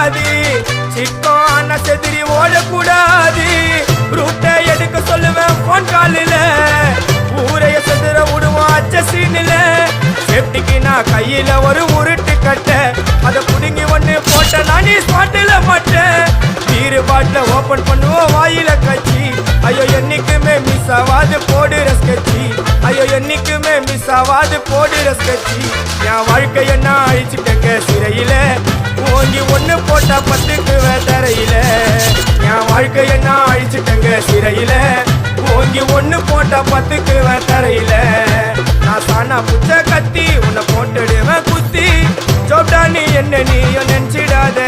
கூடாது, சிக்கான செதிரி ஓடக்கூடாது. ரூட்டை எடுக்க சொல்லுவேன் போன் காலில, ஊரைய செதுற விடுவோம் அச்ச சீனில. சேப்டிக்கு நான் கையில ஒரு உருட்டு கட்ட, அதை புடுங்கி ஒண்ணு போட்ட நானே ஸ்பாட்டில மாட்டேன். பீரு பாட்டில ஓபன் பண்ணுவோம் வாயில கட்சி, ஐயோ என்னைக்குமே மிஸ் ஆவாது போடுற ஸ்கெட்சி, ஐயோ என்னைக்குமே மிஸ் ஆவாது போடுற ஸ்கெட்சி. என் வாழ்க்கைய நான் அழிச்சுட்டேங்க சிறையில, ஓங்கி ஒண்ணு போட்டா 10க்கு தரையில. என் வாழ்க்கைய நான் அழிச்சுட்டேங்க சிறையில, ஓங்கி ஒண்ணு போட்டா 10க்கு தரையில. நான் சாணா புச்ச கத்தி உன்னை போட்டுடுவேன் குத்தி, ஜோப்டா நீ என்ன நீயும் நினைச்சிடாத.